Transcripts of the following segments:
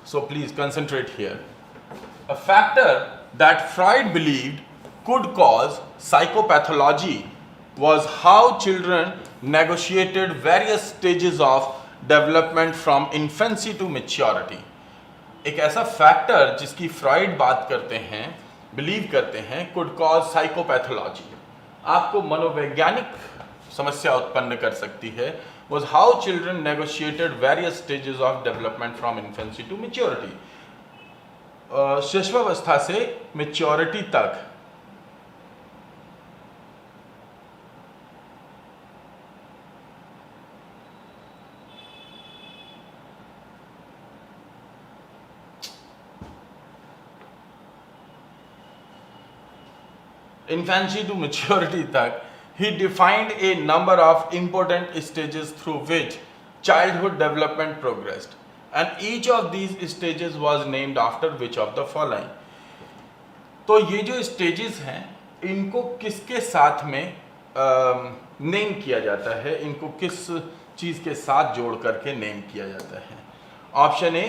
so please concentrate here. A factor that Freud believed could cause psychopathology was how children negotiated various stages of development from infancy to maturity. एक ऐसा factor जिसकी Freud बात करते हैं, believe करते हैं, could cause psychopathology, आपको मनोवैज्ञानिक समस्या उत्पन्न कर सकती है, was how children negotiated various stages of development from infancy to maturity. शिशुवावस्था से मेच्योरिटी तक infancy to maturity तक he defined a number of important stages through which childhood development progressed, and each of these stages was named after which of the following. तो ये जो stages हैं इनको किसके साथ में नेम किया जाता है, इनको किस चीज के साथ जोड़ करके नेम किया जाता है? Option A,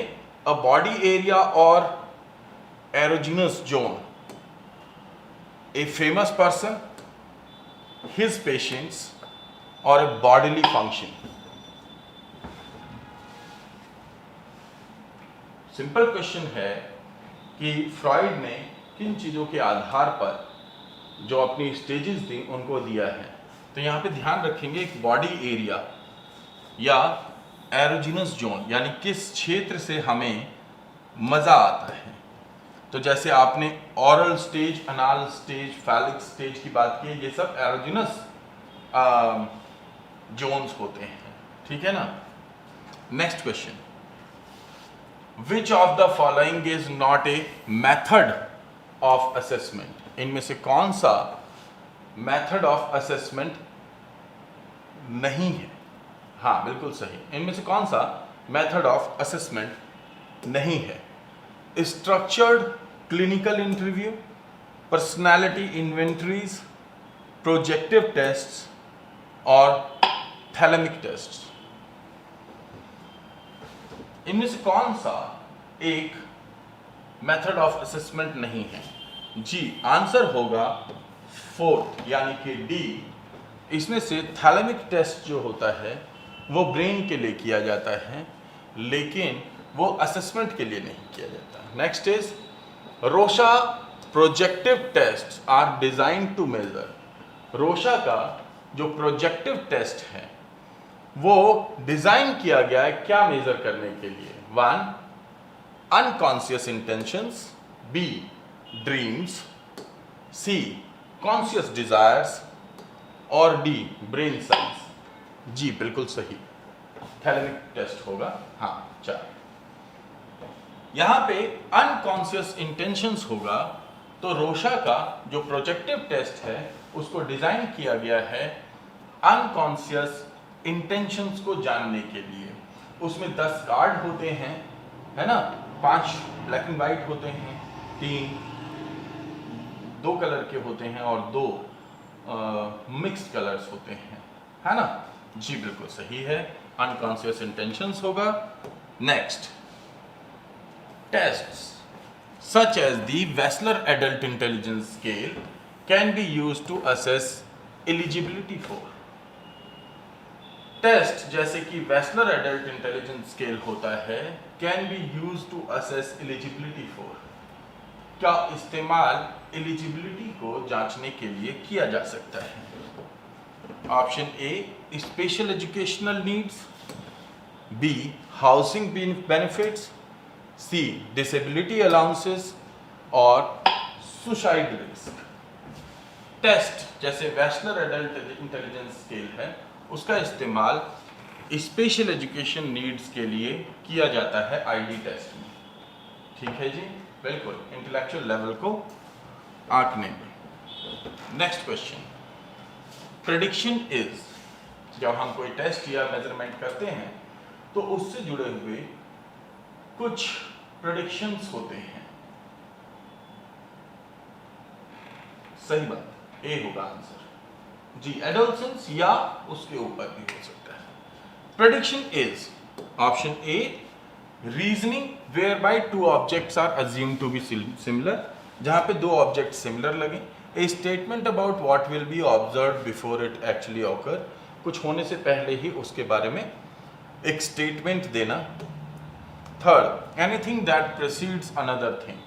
a body area और erogenous zone, a famous person, his patients, or a bodily function. Simple question है कि फ्रॉइड ने किन चीज़ों के आधार पर जो अपनी स्टेजेस थी उनको दिया है. तो यहाँ पे ध्यान रखेंगे एक बॉडी एरिया या एरोजिनस जोन, यानी किस क्षेत्र से हमें मज़ा आता है. तो जैसे आपने ऑरल स्टेज, अनाल स्टेज, फैलिक स्टेज की बात की, ये सब एरोजिनस जोन्स होते हैं, ठीक है ना. Next question, which of the following is not a method of assessment? इनमें से कौन सा मेथड ऑफ असेसमेंट नहीं है? हाँ बिल्कुल सही, इनमें से कौन सा मेथड ऑफ असेसमेंट नहीं है? Structured clinical interview, personality inventories, projective tests और थैलेमिक टेस्ट्स. इनमें से कौन सा एक मेथड ऑफ असेसमेंट नहीं है? जी, आंसर होगा फोर्थ यानी कि डी. इसमें से थैलेमिक टेस्ट जो होता है वो ब्रेन के लिए किया जाता है, लेकिन वो असेसमेंट के लिए नहीं किया जाता. Next is Rorschach projective test are design to measure. Rorschach का जो प्रोजेक्टिव टेस्ट है वो डिजाइन किया गया है क्या मेजर करने के लिए? 1. अनकॉन्शियस इंटेंशंस, बी ड्रीम्स, सी कॉन्शियस डिजायर्स और डी ब्रेन साइंस. जी बिल्कुल सही, थैलेमिक टेस्ट होगा. हाँ 4. यहाँ पे अनकॉन्शियस इंटेंशंस होगा, तो रोशा का जो प्रोजेक्टिव टेस्ट है उसको डिजाइन किया गया है अनकॉन्शियस इंटेंशंस को जानने के लिए. उसमें 10 कार्ड होते हैं, है ना, 5 ब्लैक एंड वाइट होते हैं, 3 2 कलर के होते हैं और 2 मिक्स्ड कलर्स होते हैं, है ना. जी बिल्कुल सही है, अनकॉन्शियस इंटेंशंस होगा. Next, tests such as the Wechsler Adult Intelligence Scale can be used to assess eligibility for. Test जैसे कि वेस्लर एडल्ट इंटेलिजेंस स्केल होता है, can be use to assess eligibility for, का इस्तेमाल एलिजिबिलिटी को जांचने के लिए किया जा सकता है. Option A special educational needs, B housing benefits, C disability allowances और सुसाइड रिस्क. टेस्ट जैसे वेस्लर एडल्ट इंटेलिजेंस स्केल है उसका इस्तेमाल स्पेशल एजुकेशन नीड्स के लिए किया जाता है आईडी टेस्ट में. ठीक है जी, बिल्कुल इंटेलेक्चुअल लेवल को आंकने में. नेक्स्ट क्वेश्चन, प्रेडिक्शन इज, जब हम कोई टेस्ट या मेजरमेंट करते हैं तो उससे जुड़े हुए कुछ प्रेडिक्शंस होते हैं. सही बात, ए होगा आंसर. जी, एडोलसेंस या उसके ऊपर भी हो सकता है. Prediction is, option A reasoning where by two objects are assume to be similar, जहाँ पे दो ऑब्जेक्ट सिमिलर लगे। A statement about what will be observe before it actually occur, कुछ होने से पहले ही उसके बारे में एक स्टेटमेंट देना। Third, anything that precedes another thing,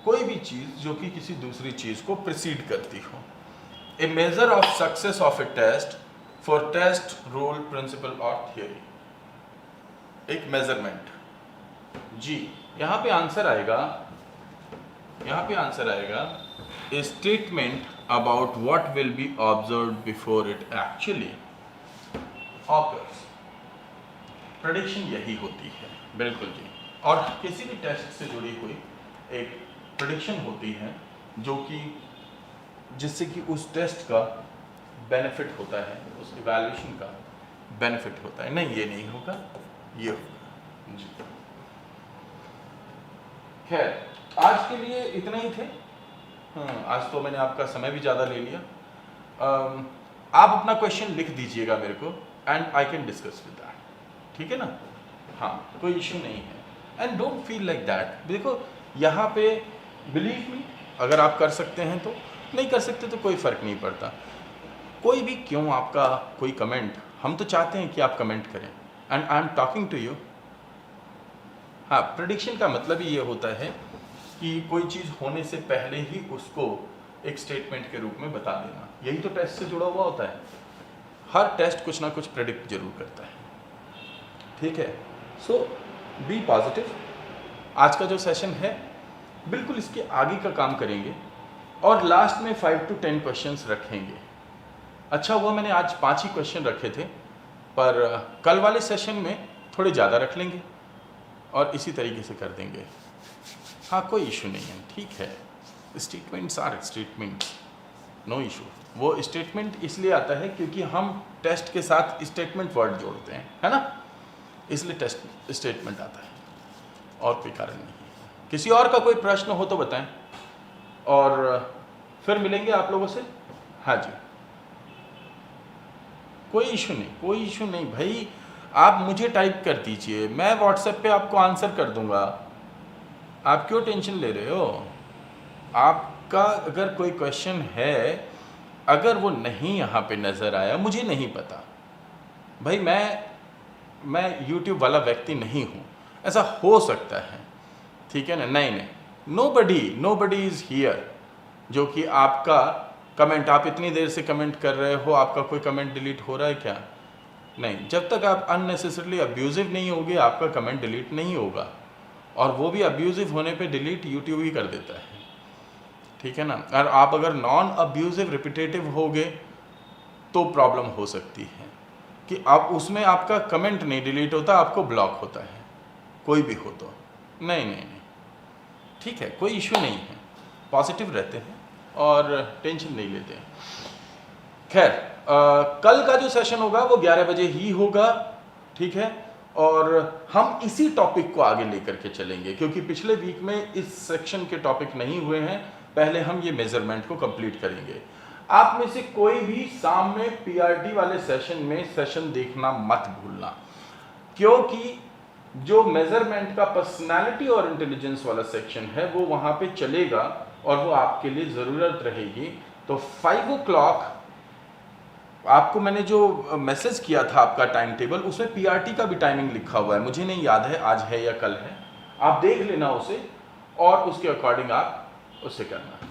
कोई भी चीज जो कि किसी दूसरी चीज को प्रेसीड करती हो। A measure of success of a test for test rule principle और थियरी, एक मेजरमेंट। जी यहाँ पे आंसर आएगा, a statement about what will be observe before it actually occurs. Prediction यही होती है, बिल्कुल जी। और किसी भी टेस्ट से जुड़ी हुई एक प्रेडिक्शन होती है जो कि जिससे कि उस टेस्ट का बेनिफिट होता है, उस इवैल्यूएशन का बेनिफिट होता है। नहीं, ये नहीं होगा, ये होगा जी। खैर, आज के लिए इतना ही थे। आज तो मैंने आपका समय भी ज़्यादा ले लिया। आप अपना क्वेश्चन लिख दीजिएगा मेरे को and I can discuss with that, ठीक है ना? हाँ, कोई इश्यू नहीं है and don't feel like that. देखो यहाँ पे बिलीव मी, अगर आप कर सकते हैं तो, नहीं कर सकते तो कोई फ़र्क नहीं पड़ता। कोई भी क्यों आपका कोई कमेंट, हम तो चाहते हैं कि आप कमेंट करें and I am talking to you. हाँ, प्रेडिक्शन का मतलब ही ये होता है कि कोई चीज़ होने से पहले ही उसको एक स्टेटमेंट के रूप में बता देना। यही तो टेस्ट से जुड़ा हुआ होता है। हर टेस्ट कुछ ना कुछ प्रेडिक्ट जरूर करता है, ठीक है? सो बी पॉजिटिव। आज का जो सेशन है बिल्कुल इसके आगे का काम करेंगे और लास्ट में 5 to 10 क्वेश्चंस रखेंगे। अच्छा हुआ मैंने आज 5 ही क्वेश्चन रखे थे, पर कल वाले सेशन में थोड़े ज़्यादा रख लेंगे और इसी तरीके से कर देंगे। हाँ, कोई इशू नहीं है, ठीक है। Statements are statements, no issue. वो स्टेटमेंट इसलिए आता है क्योंकि हम टेस्ट के साथ स्टेटमेंट वर्ड जोड़ते हैं, है ना? इसलिए टेस्ट स्टेटमेंट आता है और कोई कारण नहीं है। किसी और का कोई प्रश्न हो तो बताएं और फिर मिलेंगे आप लोगों से। हाँ जी, कोई इशू नहीं, कोई इशू नहीं भाई। आप मुझे टाइप कर दीजिए, मैं व्हाट्सएप पे आपको आंसर कर दूंगा। आप क्यों टेंशन ले रहे हो? आपका अगर कोई क्वेश्चन है, अगर वो नहीं यहाँ पे नज़र आया, मुझे नहीं पता भाई, मैं YouTube वाला व्यक्ति नहीं हूँ, ऐसा हो सकता है, ठीक है ना? नहीं, नोबडी इज़ हियर जो कि आपका कमेंट, आप इतनी देर से कमेंट कर रहे हो, आपका कोई कमेंट डिलीट हो रहा है क्या? नहीं, जब तक आप अननेसेसरली अब्यूजिव नहीं होगे आपका कमेंट डिलीट नहीं होगा। और वो भी अब्यूजिव होने पे डिलीट यूट्यूब ही कर देता है, ठीक है ना? और आप अगर नॉन अब्यूजिव रिपीटेटिव होगे तो प्रॉब्लम हो सकती है कि आप उसमें आपका कमेंट नहीं डिलीट होता, आपको ब्लॉक होता है, कोई भी हो तो। नहीं, ठीक है, कोई इशू नहीं है, पॉजिटिव रहते हैं और टेंशन नहीं लेते हैं। खैर, कल का जो सेशन होगा वो 11 बजे ही होगा, ठीक है? और हम इसी टॉपिक को आगे लेकर के चलेंगे क्योंकि पिछले वीक में इस सेक्शन के टॉपिक नहीं हुए हैं। पहले हम ये मेजरमेंट को कंप्लीट करेंगे। आप में से कोई भी शाम में पीआरटी वाले सेशन में सेशन देखना मत भूलना, क्योंकि जो मेजरमेंट का पर्सनालिटी और इंटेलिजेंस वाला सेक्शन है वो वहाँ पे चलेगा और वो आपके लिए ज़रूरत रहेगी। तो 5 o'clock आपको मैंने जो मैसेज किया था आपका टाइम टेबल, उसमें पीआरटी का भी टाइमिंग लिखा हुआ है, मुझे नहीं याद है आज है या कल है। आप देख लेना उसे और उसके अकॉर्डिंग आप उससे करना।